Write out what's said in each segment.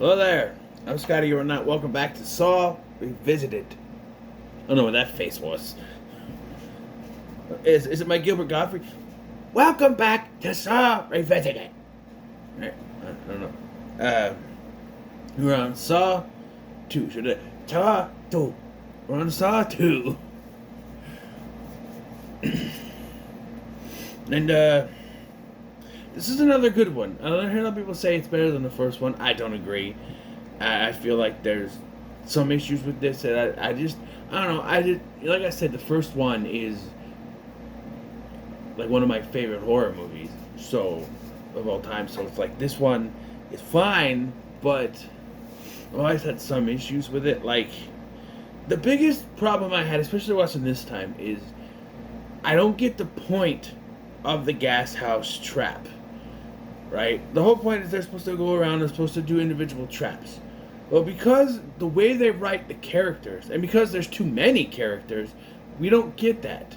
Hello there. I'm Scotty. You're not welcome back to Saw Revisited. I don't know what that face was. Is it my Gilbert Godfrey? Welcome back to Saw Revisited. Right. I don't know. We're on Saw 2. Should I? Saw 2. We're on Saw 2. And this is another good one. I don't hear a lot of people say it's better than the first one. I don't agree. I feel like there's some issues with this that I don't know. Like I said, the first one is like one of my favorite horror movies of all time. So it's like this one is fine, but I've always had some issues with it. Like the biggest problem I had, especially watching this time, is I don't get the point of the gas house trap. Right? The whole point is they're supposed to go around, they're supposed to do individual traps. Well, because the way they write the characters, and because there's too many characters, we don't get that.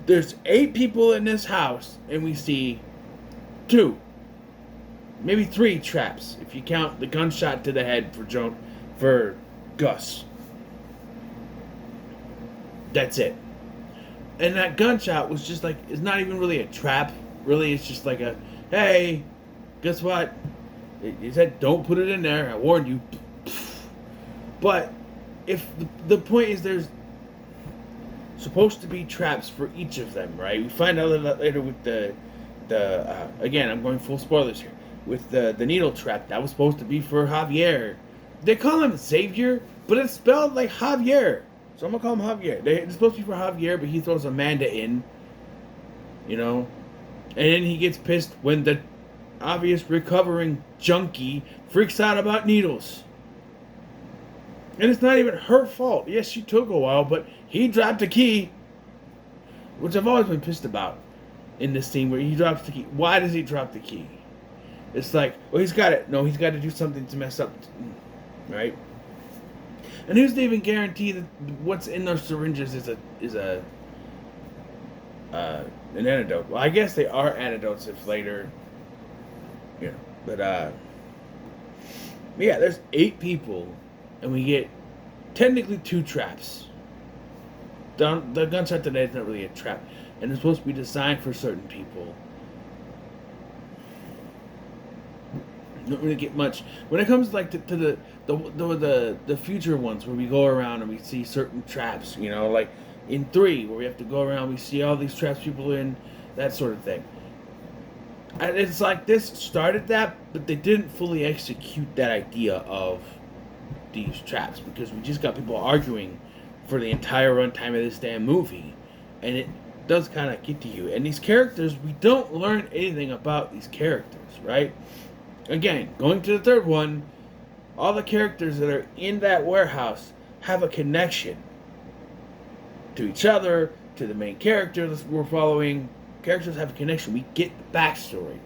There's 8 people in this house, and we see 2, maybe 3 traps, if you count the gunshot to the head for Gus. That's it. And that gunshot was just like, it's not even really a trap. Really, it's just like hey, guess what? It said don't put it in there. I warned you. But if the point is there's supposed to be traps for each of them, right? We find out that later with the again, I'm going full spoilers here. With the needle trap, that was supposed to be for Javier. They call him Xavier, but it's spelled like Javier. So I'm gonna call him Javier. It's supposed to be for Javier, but he throws Amanda in. You know? And then he gets pissed when the obvious recovering junkie freaks out about needles. And it's not even her fault. Yes, she took a while, but he dropped a key. Which I've always been pissed about in this scene where he drops the key. Why does he drop the key? It's like, well, he's got it. No, he's got to do something to mess up. Right? And who's to even guarantee that what's in those syringes is an antidote? Well, I guess they are antidotes if later, But yeah, there's 8 people, and we get technically 2 traps. The gunshot today is not really a trap, and it's supposed to be designed for certain people. Don't really get much when it comes like to the future ones where we go around and we see certain traps. Like in 3 where we have to go around, we see all these traps people in, that sort of thing. And it's like this started that, but they didn't fully execute that idea of these traps because we just got people arguing for the entire runtime of this damn movie, and it does kind of get to you. And these characters, we don't learn anything about these characters, right? Again, going to the 3rd one, all the characters that are in that warehouse have a connection to each other, to the main characters we're following. Characters have a connection. We get the backstory.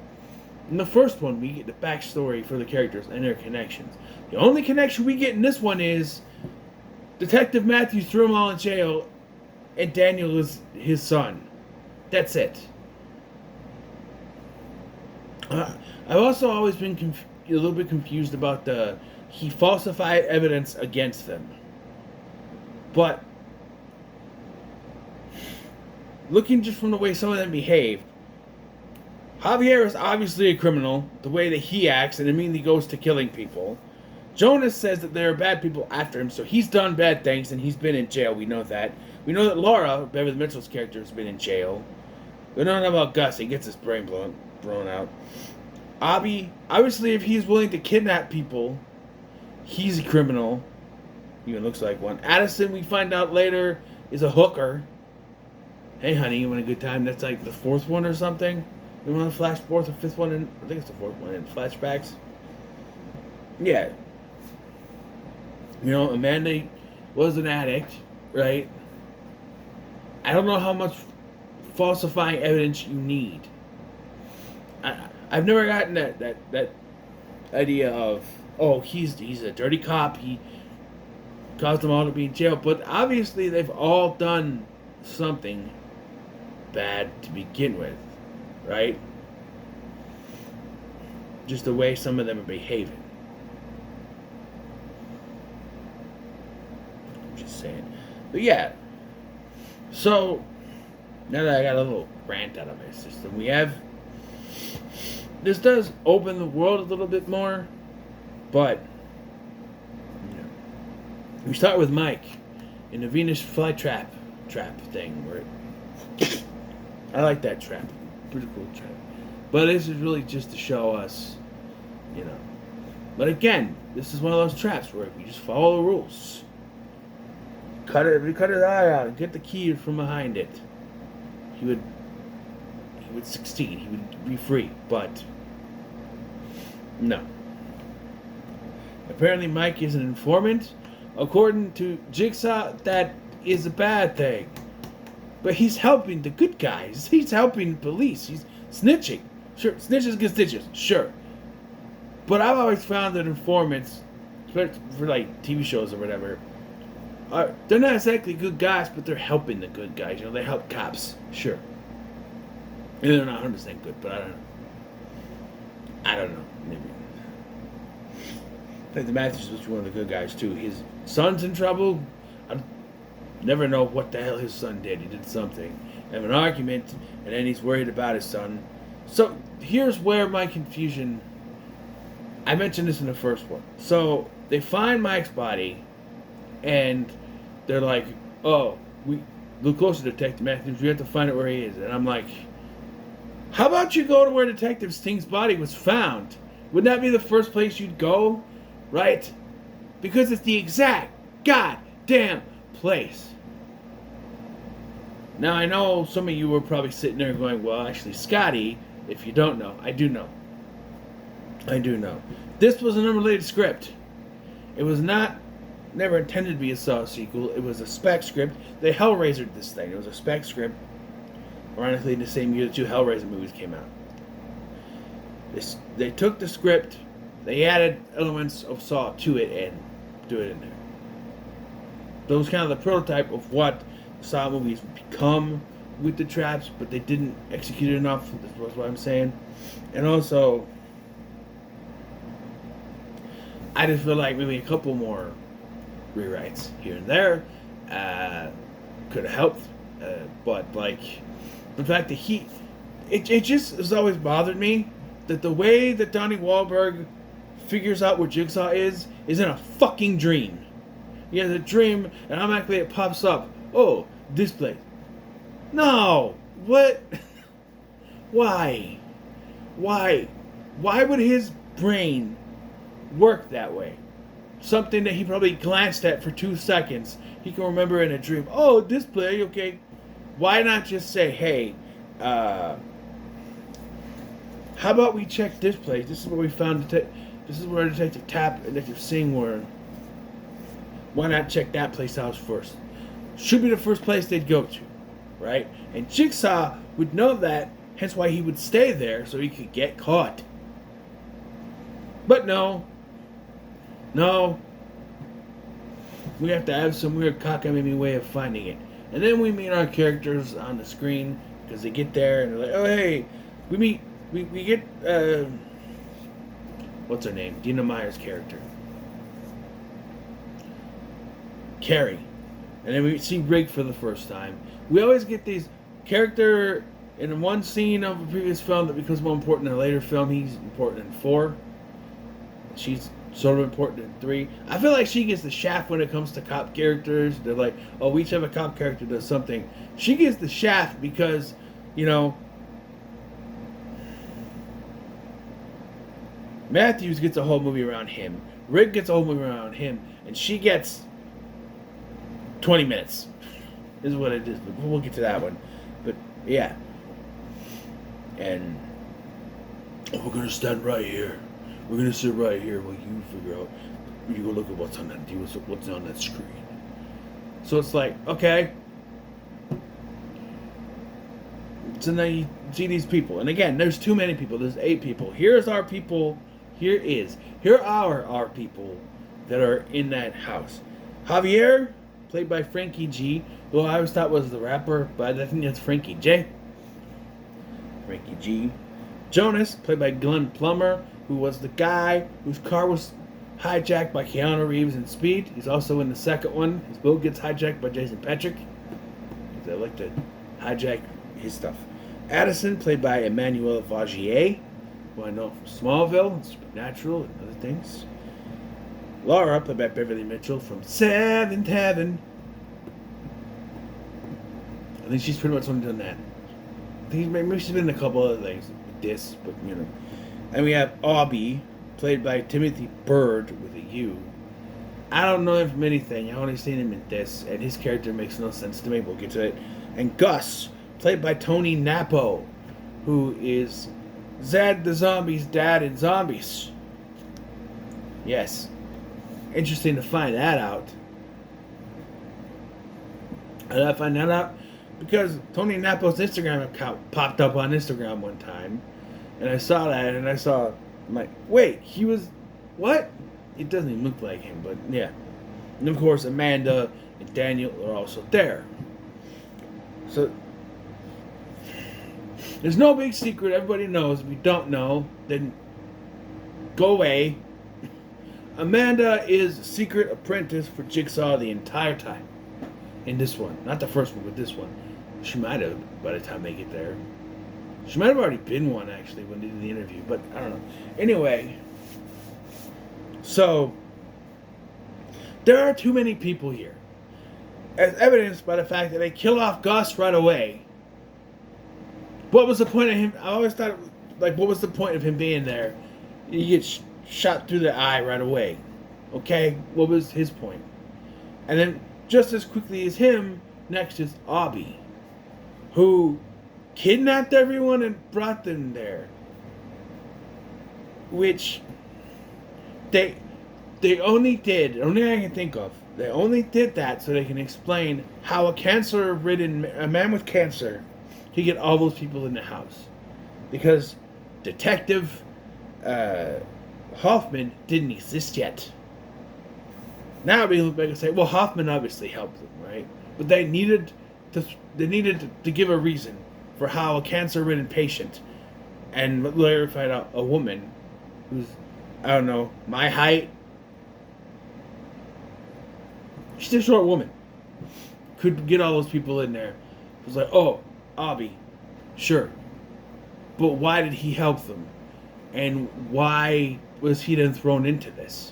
In the first one, we get the backstory for the characters and their connections. The only connection we get in this one is Detective Matthews threw them all in jail, and Daniel is his son. That's it. I've also always been a little bit confused about he falsified evidence against them. But looking just from the way some of them behaved, Javier is obviously a criminal, the way that he acts, and immediately goes to killing people. Jonas says that there are bad people after him, so he's done bad things, and he's been in jail. We know that. We know that Laura, Beverly Mitchell's character, has been in jail. We don't know about Gus. He gets his brain blown out. Abby, obviously, if he's willing to kidnap people, he's a criminal. Even looks like one. Addison, we find out later, is a hooker. Hey, honey, you want a good time? That's like the 4th one or something. You want to flash 4th or 5th one? I think it's the 4th one in flashbacks. Yeah. Amanda was an addict, right? I don't know how much falsifying evidence you need. I've never gotten that idea of, oh, he's a dirty cop. He caused them all to be in jail. But obviously, they've all done something bad to begin with, right? Just the way some of them are behaving. But yeah, so now that I got a little rant out of my system, we have this does open the world a little bit more, but you know, we start with Mike in the Venus flytrap thing where I like that trap, pretty cool trap. But this is really just to show us, you know. But again, this is one of those traps where we just follow the rules. We cut his eye out and get the key from behind it. He would succeed. He would be free, but no. Apparently Mike is an informant. According to Jigsaw, that is a bad thing. But he's helping the good guys. He's helping police. He's snitching. Sure, snitches get stitches. Sure. But I've always found that informants, for like TV shows or whatever, they're not exactly good guys, but they're helping the good guys. You know, they help cops. Sure. And they're not 100% good, but I don't know. Maybe. I think the Matthews was one of the good guys too. His son's in trouble. I never know what the hell his son did. He did something. They have an argument, and then he's worried about his son. So here's where my confusion. I mentioned this in the first one. So they find Mike's body, and they're like, "Oh, we look closer, Detective Matthews. We have to find out where he is." And I'm like, "How about you go to where Detective Sting's body was found? Wouldn't that be the first place you'd go, right? Because it's the exact goddamn place." Now I know some of you were probably sitting there going, "Well, actually, Scotty, if you don't know, I do know. I do know. This was an unrelated script. It was never intended to be a Saw sequel. It was a spec script. They Hellraisered this thing. It was a spec script. Ironically, in the same year the two Hellraiser movies came out. They took the script, they added elements of Saw to it, and threw it in there. That was kind of the prototype of what Saw movies would become with the traps, but they didn't execute it enough. That's what I'm saying. And also, I just feel like maybe a couple more rewrites here and there could have helped. But like the fact that it just has always bothered me that the way that Donnie Wahlberg figures out where Jigsaw is in a fucking dream. He has a dream, and automatically it pops up. Oh, this place. No, what? Why? Why would his brain work that way? Something that he probably glanced at for 2 seconds, he can remember in a dream. Oh, display, okay. Why not just say, hey, how about we check this place? This is where we found this is where Detective Tapp and Detective Singh were. Why not check that place out first? Should be the first place they'd go to, right? And Jigsaw would know that, hence why he would stay there so he could get caught. But no, we have to have some weird cockamamie way of finding it. And then we meet our characters on the screen because they get there and they're like, oh hey, we get what's her name? Dina Meyer's character, Carrie. And then we see Rig for the first time. We always get these character in one scene of a previous film that becomes more important in a later film. He's important in 4. She's sort of important in 3. I feel like she gets the shaft when it comes to cop characters. They're like, oh, we each have a cop character that does something. She gets the shaft because, you know, Matthews gets a whole movie around him. Rig gets a whole movie around him. And she gets 20 minutes. This is what it is. We'll get to that one. But, yeah. And we're going to stand right here. We're going to sit right here while you figure out. You go look at what's on that screen. So it's like, okay. So now you see these people. And again, there's too many people. There's 8 people. Here's our people. Here are our people that are in that house. Javier, played by Frankie G, who I always thought was the rapper, but I think that's Frankie J. Jonas, played by Glenn Plummer, who was the guy whose car was hijacked by Keanu Reeves in Speed. He's also in the second one. His boat gets hijacked by Jason Patrick. They like to hijack his stuff. Addison, played by Emmanuel Vaugier, who I know from Smallville and Supernatural and other things. Laura, played by Beverly Mitchell from Seventh Heaven. I think she's pretty much only done that. I think maybe she's been in a couple other things with this, but you know. And we have Aubie, played by Timothy Bird with a U. I don't know him from anything. I've only seen him in this, and his character makes no sense to me. We'll get to it. And Gus, played by Tony Napo, who is Zed the Zombie's dad in Zombies. Yes. Interesting to find that out. How did I find that out? Because Tony Napo's Instagram account popped up on Instagram one time. And I saw that, and I'm like, wait, he was, what? It doesn't even look like him, but yeah. And of course, Amanda and Daniel are also there. So, there's no big secret. Everybody knows. If you don't know, then go away. Amanda is a secret apprentice for Jigsaw the entire time. In this one. Not the first one, but this one. She might have by the time they get there. She might have already been one, actually, when they did the interview. But, I don't know. Anyway. So, there are too many people here. As evidenced by the fact that they kill off Gus right away. What was the point of him? I always thought, like, what was the point of him being there? He gets shot through the eye right away. Okay? What was his point? And then, just as quickly as him, next is Aubie, who kidnapped everyone and brought them there. Which they only did, only I can think of, they only did that so they can explain how a man with cancer could get all those people in the house. Because Detective Hoffman didn't exist yet. Now we look back and say, well, Hoffman obviously helped them, right? But they needed to give a reason for how a cancer-ridden patient, and later find out a woman who's, I don't know, my height, she's a short woman, could get all those people in there. It was like, oh, Aubie, sure. But why did he help them? And why was he then thrown into this?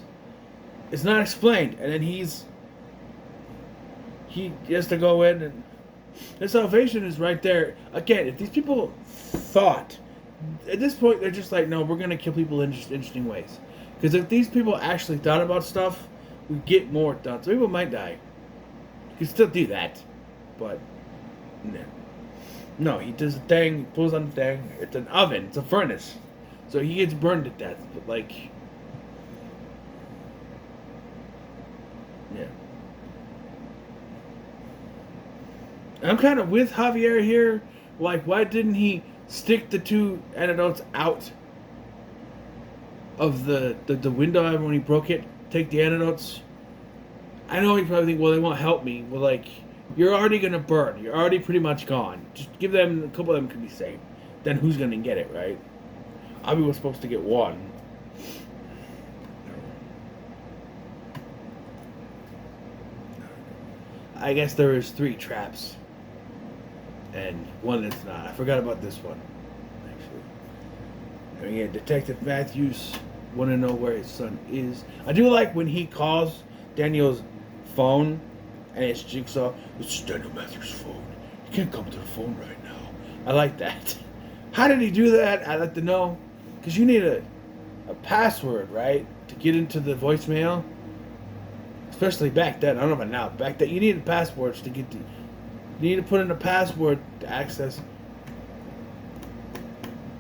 It's not explained. And then he has to go in, and the salvation is right there. Again, if these people thought, at this point, they're just like, no, we're going to kill people in interesting ways. Because if these people actually thought about stuff, we get more done. Some people might die. You can still do that. But, no. No, he does a thing, he pulls on the thing. It's an oven, it's a furnace. So he gets burned to death. But, like, yeah. I'm kind of with Javier here. Like, why didn't he stick the two antidotes out of the window when he broke it? Take the antidotes? I know he probably think, well, they won't help me. Well, like, you're already going to burn. You're already pretty much gone. Just give them, a couple of them can be saved. Then who's going to get it, right? Aubie was supposed to get one. I guess there is 3 traps. And one that's not. I forgot about this one, actually. And yeah, Detective Matthews want to know where his son is. I do like when he calls Daniel's phone, and it's Jigsaw. It's Daniel Matthews' phone. You can't come to the phone right now. I like that. How did he do that? I'd like to know. Because you need a password, right? To get into the voicemail. Especially back then. I don't know about now. Back then, you needed passwords to get to... You need to put in a password to access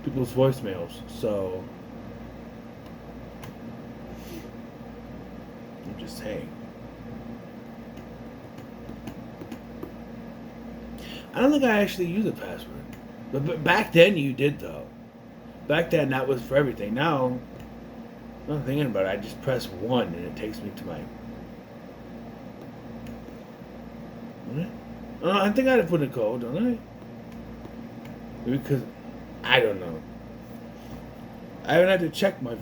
people's voicemails. So... I'm just saying. I don't think I actually use a password. But back then you did, though. Back then that was for everything. Now, I'm not thinking about it. I just press 1 and it takes me to my... I think I had to put a code, don't I? Because I don't know. I haven't had to check my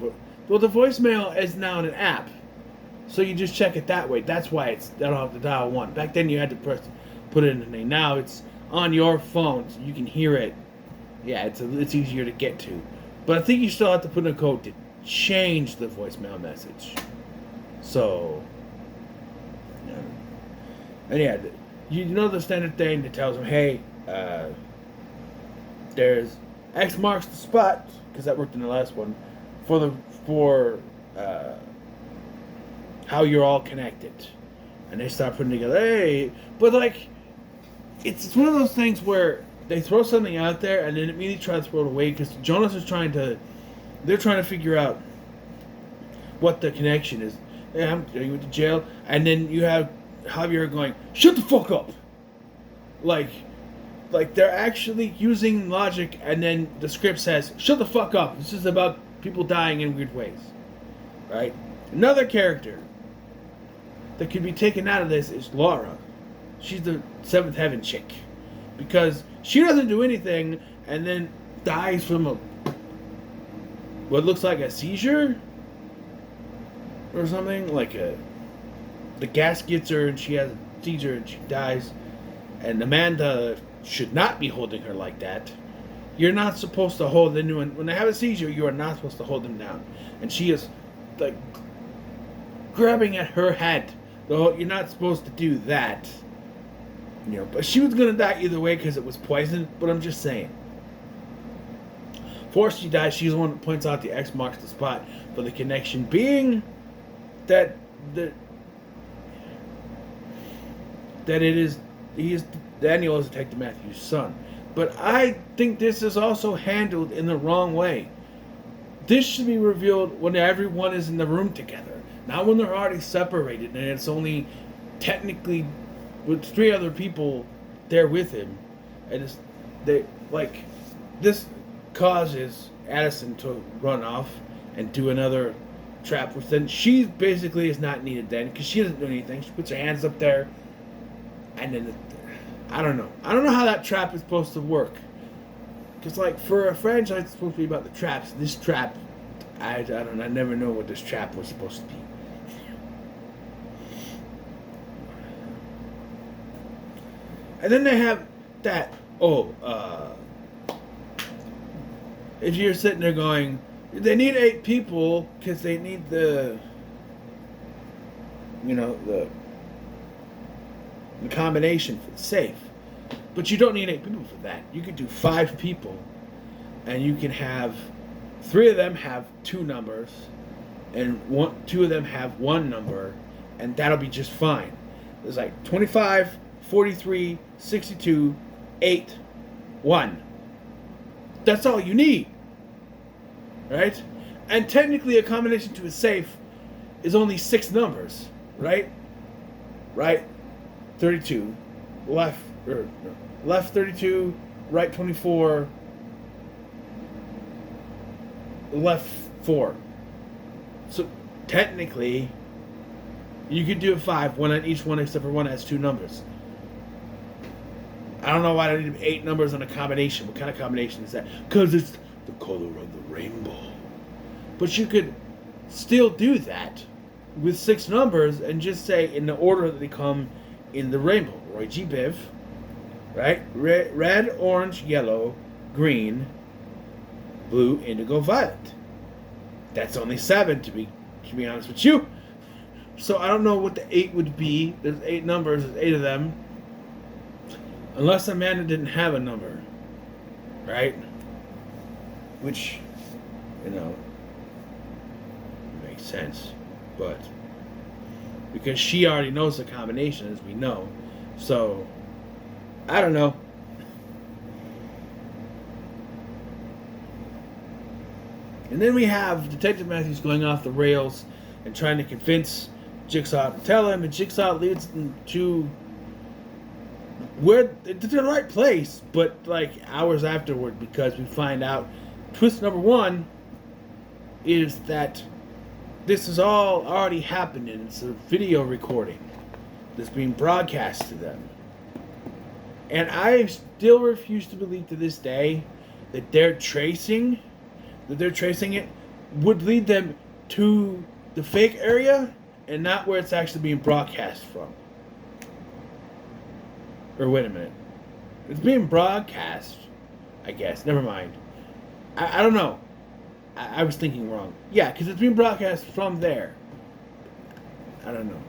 Well, the voicemail is now in an app, so you just check it that way. That's why it's I don't have to dial 1. Back then you had to put it in the name. Now it's on your phone, so you can hear it. Yeah, it's easier to get to. But I think you still have to put in a code to change the voicemail message. So, yeah. And yeah, you know the standard thing that tells them, hey, there's X marks the spot, because that worked in the last one, for how you're all connected. And they start putting together, hey, but like, it's one of those things where they throw something out there and then immediately try to throw it away, because Jonas is they're trying to figure out what the connection is. Yeah, you went to jail, and then you have Javier going, shut the fuck up! Like they're actually using logic, and then the script says, shut the fuck up! This is about people dying in weird ways. Right? Another character that could be taken out of this is Laura. She's the Seventh Heaven chick. Because she doesn't do anything, and then dies from what looks like a seizure? Or something? The gas gets her, and she has a seizure, and she dies. And Amanda should not be holding her like that. You're not supposed to hold anyone. When they have a seizure, you are not supposed to hold them down. And she is, grabbing at her head. Though you're not supposed to do that. But she was going to die either way because it was poison. But I'm just saying. Before she dies, she's the one that points out the X marks the spot for the connection being that Daniel is Detective Matthews' son. But I think this is also handled in the wrong way. This should be revealed when everyone is in the room together, not when they're already separated and it's only technically with 3 other people there with him. And this causes Addison to run off and do another trap, which then she basically is not needed then because she doesn't do anything. She puts her hands up there, and then I don't know how that trap is supposed to work, because for a franchise it's supposed to be about the traps. This trap, I never know what this trap was supposed to be. And then they have that if you're sitting there going, they need 8 people because they need the combination for the safe. But you don't need 8 people for that. You could do 5 people, and you can have 3 of them have 2 numbers, and 2 of them have 1 number, and that'll be just fine. There's 25, 43, 62, 8, 1. That's all you need. Right? And technically a combination to a safe is only 6 numbers. Right? Right? 32. Left 32. Right 24. Left 4. So technically you could do a 5, one on each one except for one has 2 numbers. I don't know why I need 8 numbers on a combination. What kind of combination is that? Because it's the color of the rainbow. But you could still do that with 6 numbers and just say in the order that they come in the rainbow. Roy G. Biv, right? Red, orange, yellow, green, blue, indigo, violet. That's only 7 to be honest with you. So I don't know what the 8 would be. There's 8 numbers. There's 8 of them. Unless Amanda didn't have a number, right? Which, makes sense. But because she already knows the combination, as we know. So, I don't know. And then we have Detective Matthews going off the rails and trying to convince Jigsaw to tell him, and Jigsaw leads them to the right place, but hours afterward, because we find out twist number 1 is that this is all already happened, and it's a video recording that's being broadcast to them. And I still refuse to believe to this day that they're tracing it would lead them to the fake area and not where it's actually being broadcast from. Or wait a minute. It's being broadcast, I guess. Never mind. I don't know. I was thinking wrong. Yeah, because it's being broadcast from there. I don't know.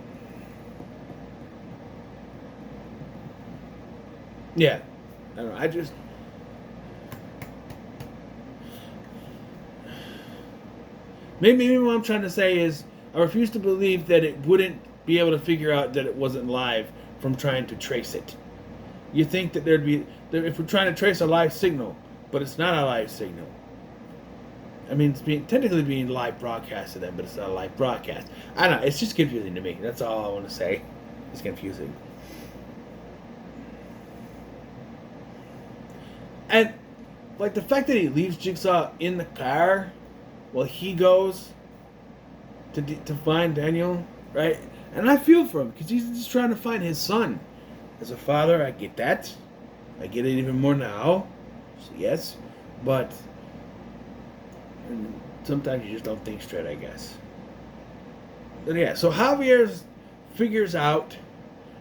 Yeah. I don't know. I just... Maybe what I'm trying to say is I refuse to believe that it wouldn't be able to figure out that it wasn't live from trying to trace it. You think that there'd be... If we're trying to trace a live signal, but it's not a live signal. I mean, it's technically being live broadcast to them, but it's not a live broadcast. I don't know. It's just confusing to me. That's all I want to say. It's confusing. And, like, the fact that he leaves Jigsaw in the car while he goes to find Daniel, right? And I feel for him, because he's just trying to find his son. As a father, I get that. I get it even more now. So yes. But sometimes you just don't think straight, I guess. But yeah, so Javier figures out,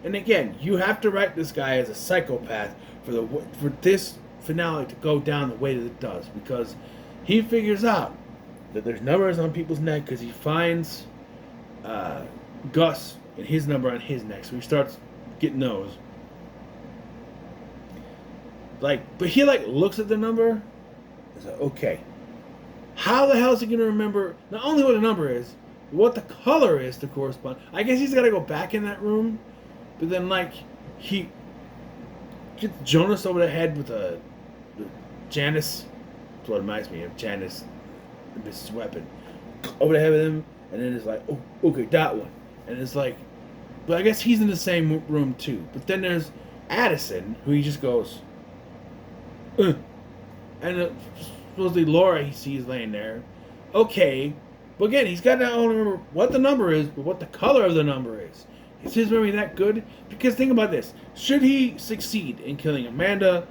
and again, you have to write this guy as a psychopath for this finale to go down the way that it does, because he figures out that there's numbers on people's neck because he finds Gus and his number on his neck, so he starts getting those. But he looks at the number. He's like, okay, how the hell is he gonna remember not only what the number is, but what the color is to correspond? I guess he's got to go back in that room, but then he gets Jonas over the head with Janice. That's what reminds me of Janice, Mrs. Weapon, over the head with him, and then it's like, oh, okay, that one, and it's like, but I guess he's in the same room too. But then there's Addison, who he just goes. And supposedly Laura he sees laying there. Okay, but again, he's got to not only remember what the number is, but what the color of the number is. Is his memory that good? Because think about this. Should he succeed in killing Amanda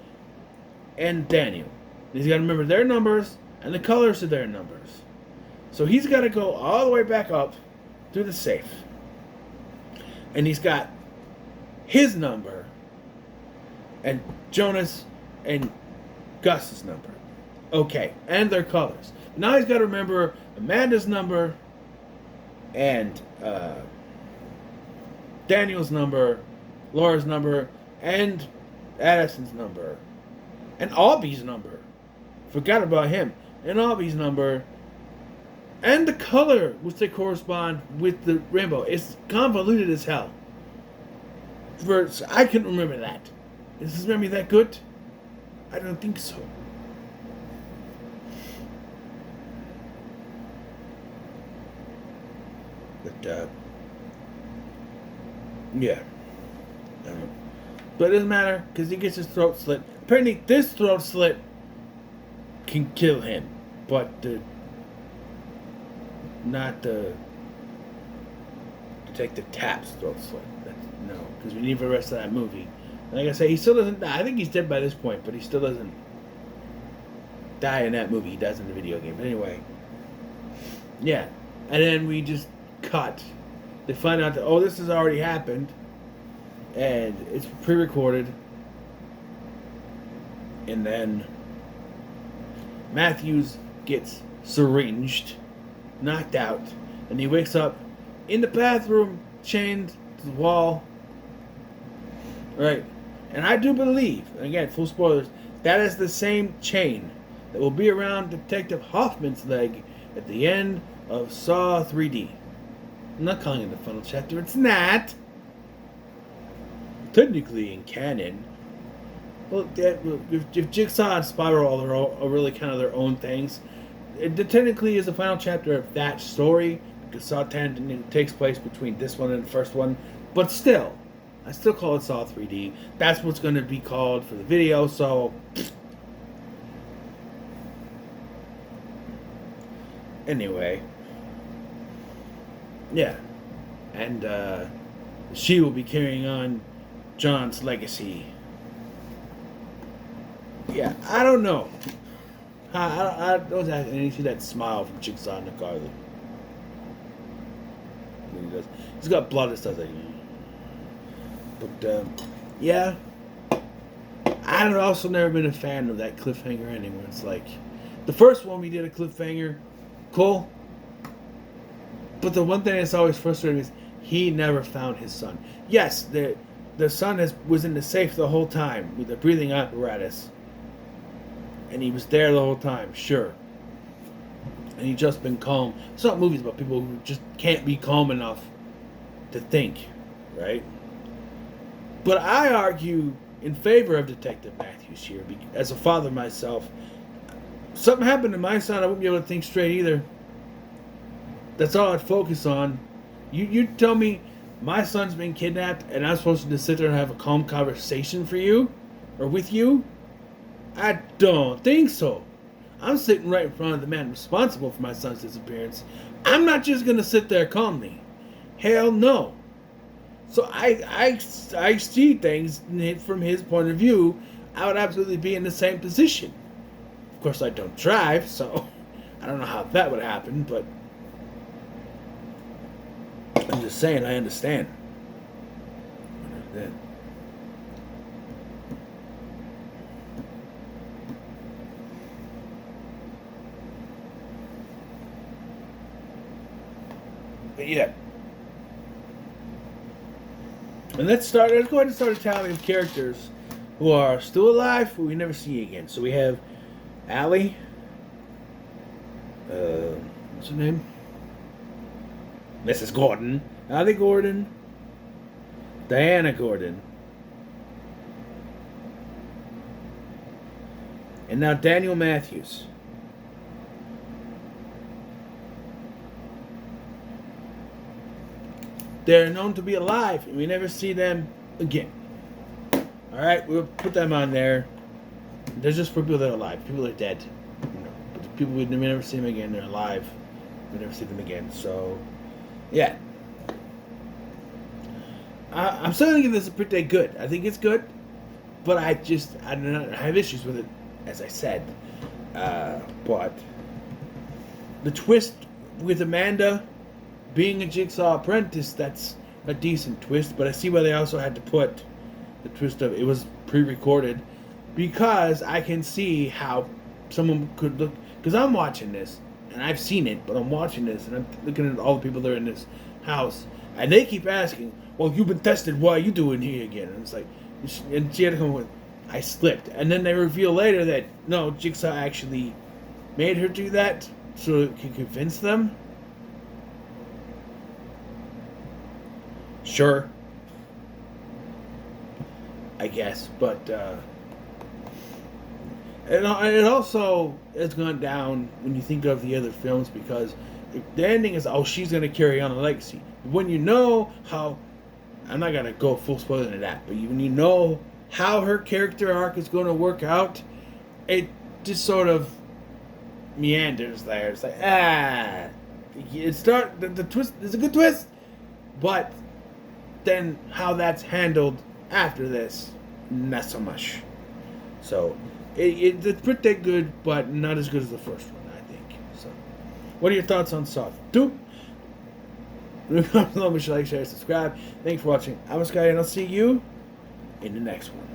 and Daniel, he's got to remember their numbers and the colors of their numbers. So he's got to go all the way back up through the safe. And he's got his number and Jonas and Gus's number. Okay, and their colors. Now he's got to remember Amanda's number and Daniel's number, Laura's number, and Addison's number, and Albie's number. Forgot about him. And Albie's number, and the color which they correspond with the rainbow. It's convoluted as hell. I couldn't remember that. Is his memory that good? I don't think so. But, yeah. But it doesn't matter, because he gets his throat slit. Apparently, this throat slit can kill him. But, not the Detective Tapp's throat slit. No, because we need the rest of that movie. Like I say, he still doesn't die. I think he's dead by this point, but he still doesn't die in that movie. He does in the video game. But anyway. Yeah. And then we just cut. They find out that, oh, this has already happened. And it's pre-recorded. And then Matthews gets syringed, knocked out, and he wakes up in the bathroom, chained to the wall. Right. And I do believe, and again, full spoilers, that is the same chain that will be around Detective Hoffman's leg at the end of Saw 3D. I'm not calling it the final chapter. It's not. Technically, in canon. Well, if Jigsaw and Spiral are really kind of their own things, it technically is the final chapter of that story, because Saw 10 takes place between this one and the first one. But still, I still call it Saw 3D. That's what's going to be called for the video, so... Anyway. Yeah. And, she will be carrying on John's legacy. Yeah, I don't know. I don't have any see that smile from Jigsaw and Nicole. when he does. He's got blood and stuff like. But yeah, I've also never been a fan of that cliffhanger ending where it's like, the first one we did a cliffhanger, cool. But the one thing that's always frustrating is he never found his son. Yes, the son was in the safe the whole time with the breathing apparatus. And he was there the whole time, sure. And he just been calm. It's not movies about people who just can't be calm enough to think, right? But I argue in favor of Detective Matthews here. As a father myself, something happened to my son, I wouldn't be able to think straight either. That's all I'd focus on. You tell me my son's been kidnapped and I'm supposed to sit there and have a calm conversation for you? Or with you? I don't think so. I'm sitting right in front of the man responsible for my son's disappearance. I'm not just going to sit there calmly. Hell no. So I see things from his point of view. I would absolutely be in the same position. Of course, I don't drive, so I don't know how that would happen, but I'm just saying I understand. But yeah. And let's go ahead and start a tally of characters who are still alive, who we never see again. So we have Allie. What's her name? Mrs. Gordon. Allie Gordon. Diana Gordon. And now Daniel Matthews. They're known to be alive, and we never see them again. Alright, we'll put them on there. They're just for people that are alive. People that are dead. But the people we never see them again, they're alive. We never see them again. So, yeah. I'm still going to give this a pretty good. I think it's good. But I have issues with it, as I said. But the twist with Amanda being a Jigsaw apprentice, that's a decent twist, but I see why they also had to put the twist of it was pre-recorded, because I can see how someone could look, because I'm watching this, and I've seen it, but I'm watching this, and I'm looking at all the people that are in this house, and they keep asking, well, you've been tested, why are you doing here again? And it's like, and she had to come with, I slipped, and then they reveal later that, no, Jigsaw actually made her do that, so it could convince them. Sure. I guess, but it also has gone down when you think of the other films, because the ending is, oh, she's going to carry on a legacy. When you know how, I'm not going to go full spoiler into that, but when you know how her character arc is going to work out, it just sort of meanders there. It's like, the twist is a good twist, but then how that's handled after this, not so much. So it's pretty good, but not as good as the first one, I think. So, what are your thoughts on Saw 2? Remember, like, share, subscribe. Thanks for watching. I'm Sky, and I'll see you in the next one.